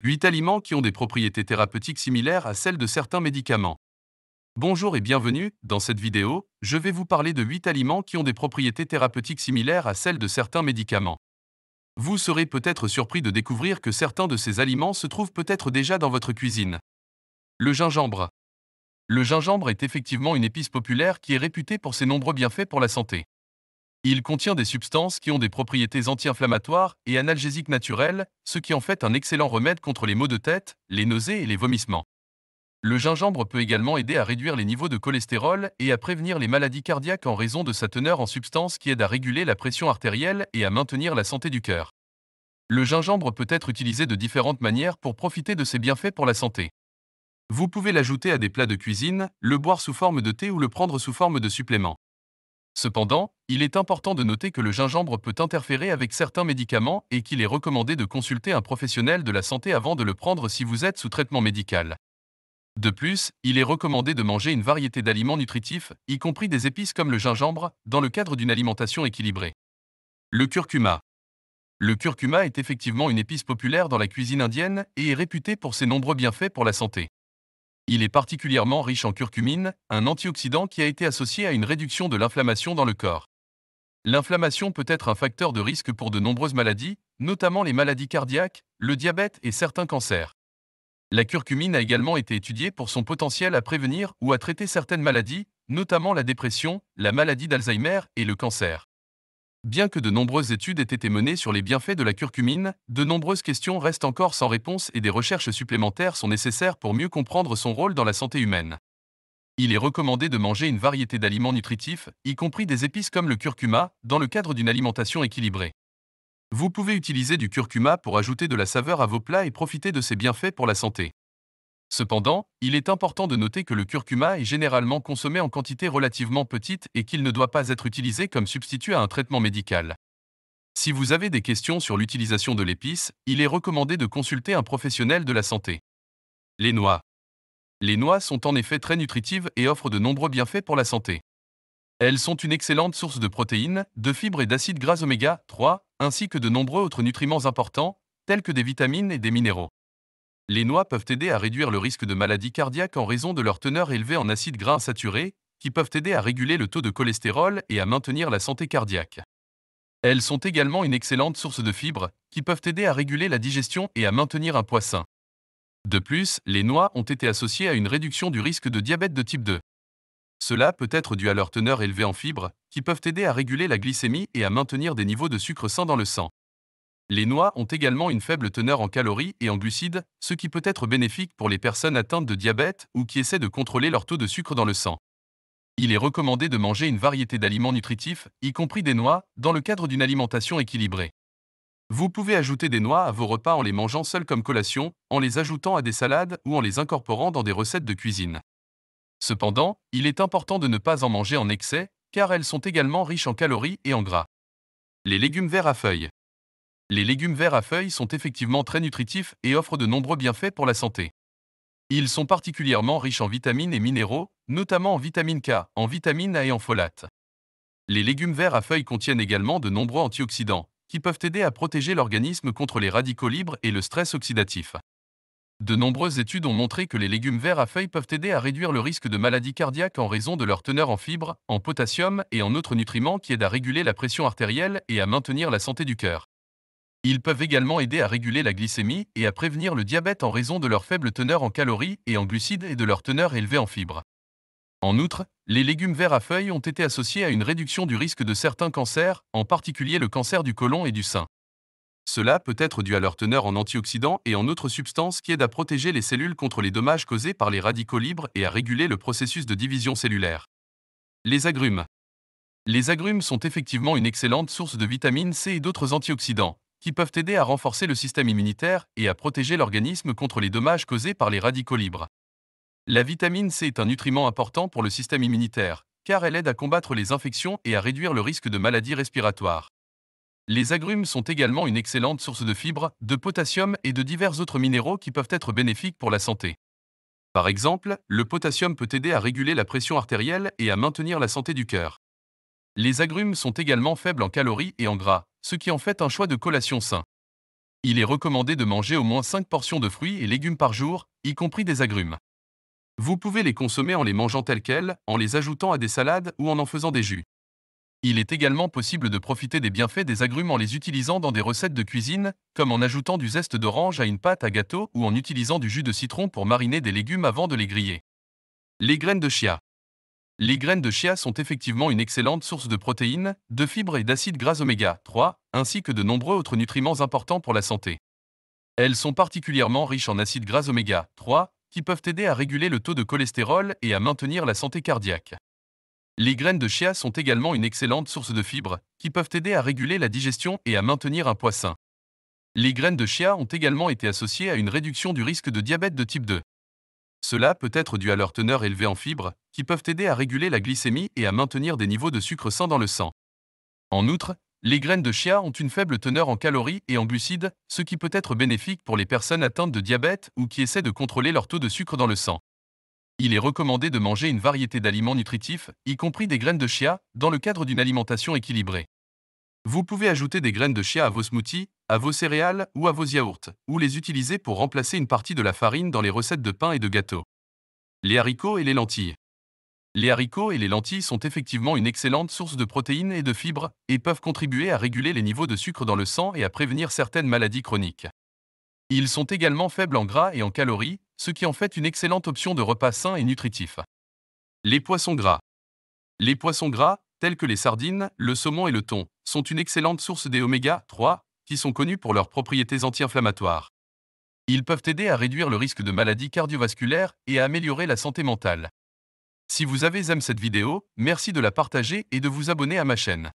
8 aliments qui ont des propriétés thérapeutiques similaires à celles de certains médicaments. Bonjour et bienvenue, dans cette vidéo, je vais vous parler de 8 aliments qui ont des propriétés thérapeutiques similaires à celles de certains médicaments. Vous serez peut-être surpris de découvrir que certains de ces aliments se trouvent peut-être déjà dans votre cuisine. Le gingembre. Le gingembre est effectivement une épice populaire qui est réputée pour ses nombreux bienfaits pour la santé. Il contient des substances qui ont des propriétés anti-inflammatoires et analgésiques naturelles, ce qui en fait un excellent remède contre les maux de tête, les nausées et les vomissements. Le gingembre peut également aider à réduire les niveaux de cholestérol et à prévenir les maladies cardiaques en raison de sa teneur en substances qui aident à réguler la pression artérielle et à maintenir la santé du cœur. Le gingembre peut être utilisé de différentes manières pour profiter de ses bienfaits pour la santé. Vous pouvez l'ajouter à des plats de cuisine, le boire sous forme de thé ou le prendre sous forme de supplément. Cependant, il est important de noter que le gingembre peut interférer avec certains médicaments et qu'il est recommandé de consulter un professionnel de la santé avant de le prendre si vous êtes sous traitement médical. De plus, il est recommandé de manger une variété d'aliments nutritifs, y compris des épices comme le gingembre, dans le cadre d'une alimentation équilibrée. Le curcuma. Le curcuma est effectivement une épice populaire dans la cuisine indienne et est réputé pour ses nombreux bienfaits pour la santé. Il est particulièrement riche en curcumine, un antioxydant qui a été associé à une réduction de l'inflammation dans le corps. L'inflammation peut être un facteur de risque pour de nombreuses maladies, notamment les maladies cardiaques, le diabète et certains cancers. La curcumine a également été étudiée pour son potentiel à prévenir ou à traiter certaines maladies, notamment la dépression, la maladie d'Alzheimer et le cancer. Bien que de nombreuses études aient été menées sur les bienfaits de la curcumine, de nombreuses questions restent encore sans réponse et des recherches supplémentaires sont nécessaires pour mieux comprendre son rôle dans la santé humaine. Il est recommandé de manger une variété d'aliments nutritifs, y compris des épices comme le curcuma, dans le cadre d'une alimentation équilibrée. Vous pouvez utiliser du curcuma pour ajouter de la saveur à vos plats et profiter de ses bienfaits pour la santé. Cependant, il est important de noter que le curcuma est généralement consommé en quantité relativement petite et qu'il ne doit pas être utilisé comme substitut à un traitement médical. Si vous avez des questions sur l'utilisation de l'épice, il est recommandé de consulter un professionnel de la santé. Les noix. Les noix sont en effet très nutritives et offrent de nombreux bienfaits pour la santé. Elles sont une excellente source de protéines, de fibres et d'acides gras oméga 3, ainsi que de nombreux autres nutriments importants, tels que des vitamines et des minéraux. Les noix peuvent aider à réduire le risque de maladies cardiaques en raison de leur teneur élevée en acides gras insaturés, qui peuvent aider à réguler le taux de cholestérol et à maintenir la santé cardiaque. Elles sont également une excellente source de fibres, qui peuvent aider à réguler la digestion et à maintenir un poids sain. De plus, les noix ont été associées à une réduction du risque de diabète de type 2. Cela peut être dû à leur teneur élevée en fibres, qui peuvent aider à réguler la glycémie et à maintenir des niveaux de sucre sain dans le sang. Les noix ont également une faible teneur en calories et en glucides, ce qui peut être bénéfique pour les personnes atteintes de diabète ou qui essaient de contrôler leur taux de sucre dans le sang. Il est recommandé de manger une variété d'aliments nutritifs, y compris des noix, dans le cadre d'une alimentation équilibrée. Vous pouvez ajouter des noix à vos repas en les mangeant seules comme collation, en les ajoutant à des salades ou en les incorporant dans des recettes de cuisine. Cependant, il est important de ne pas en manger en excès, car elles sont également riches en calories et en gras. Les légumes verts à feuilles. Les légumes verts à feuilles sont effectivement très nutritifs et offrent de nombreux bienfaits pour la santé. Ils sont particulièrement riches en vitamines et minéraux, notamment en vitamine K, en vitamine A et en folate. Les légumes verts à feuilles contiennent également de nombreux antioxydants, qui peuvent aider à protéger l'organisme contre les radicaux libres et le stress oxydatif. De nombreuses études ont montré que les légumes verts à feuilles peuvent aider à réduire le risque de maladies cardiaques en raison de leur teneur en fibres, en potassium et en autres nutriments qui aident à réguler la pression artérielle et à maintenir la santé du cœur. Ils peuvent également aider à réguler la glycémie et à prévenir le diabète en raison de leur faible teneur en calories et en glucides et de leur teneur élevée en fibres. En outre, les légumes verts à feuilles ont été associés à une réduction du risque de certains cancers, en particulier le cancer du côlon et du sein. Cela peut être dû à leur teneur en antioxydants et en autres substances qui aident à protéger les cellules contre les dommages causés par les radicaux libres et à réguler le processus de division cellulaire. Les agrumes. Les agrumes sont effectivement une excellente source de vitamine C et d'autres antioxydants, qui peuvent aider à renforcer le système immunitaire et à protéger l'organisme contre les dommages causés par les radicaux libres. La vitamine C est un nutriment important pour le système immunitaire, car elle aide à combattre les infections et à réduire le risque de maladies respiratoires. Les agrumes sont également une excellente source de fibres, de potassium et de divers autres minéraux qui peuvent être bénéfiques pour la santé. Par exemple, le potassium peut aider à réguler la pression artérielle et à maintenir la santé du cœur. Les agrumes sont également faibles en calories et en gras, ce qui en fait un choix de collation sain. Il est recommandé de manger au moins 5 portions de fruits et légumes par jour, y compris des agrumes. Vous pouvez les consommer en les mangeant tels quels, en les ajoutant à des salades ou en faisant des jus. Il est également possible de profiter des bienfaits des agrumes en les utilisant dans des recettes de cuisine, comme en ajoutant du zeste d'orange à une pâte à gâteau ou en utilisant du jus de citron pour mariner des légumes avant de les griller. Les graines de chia. Les graines de chia sont effectivement une excellente source de protéines, de fibres et d'acides gras oméga 3, ainsi que de nombreux autres nutriments importants pour la santé. Elles sont particulièrement riches en acides gras oméga 3, qui peuvent aider à réguler le taux de cholestérol et à maintenir la santé cardiaque. Les graines de chia sont également une excellente source de fibres, qui peuvent aider à réguler la digestion et à maintenir un poids sain. Les graines de chia ont également été associées à une réduction du risque de diabète de type 2. Cela peut être dû à leur teneur élevée en fibres, qui peuvent aider à réguler la glycémie et à maintenir des niveaux de sucre sain dans le sang. En outre, les graines de chia ont une faible teneur en calories et en glucides, ce qui peut être bénéfique pour les personnes atteintes de diabète ou qui essaient de contrôler leur taux de sucre dans le sang. Il est recommandé de manger une variété d'aliments nutritifs, y compris des graines de chia, dans le cadre d'une alimentation équilibrée. Vous pouvez ajouter des graines de chia à vos smoothies, à vos céréales ou à vos yaourts, ou les utiliser pour remplacer une partie de la farine dans les recettes de pain et de gâteaux. Les haricots et les lentilles. Les haricots et les lentilles sont effectivement une excellente source de protéines et de fibres, et peuvent contribuer à réguler les niveaux de sucre dans le sang et à prévenir certaines maladies chroniques. Ils sont également faibles en gras et en calories, ce qui en fait une excellente option de repas sains et nutritifs. Les poissons gras. Les poissons gras, tels que les sardines, le saumon et le thon, sont une excellente source des oméga 3, qui sont connus pour leurs propriétés anti-inflammatoires. Ils peuvent aider à réduire le risque de maladies cardiovasculaires et à améliorer la santé mentale. Si vous avez aimé cette vidéo, merci de la partager et de vous abonner à ma chaîne.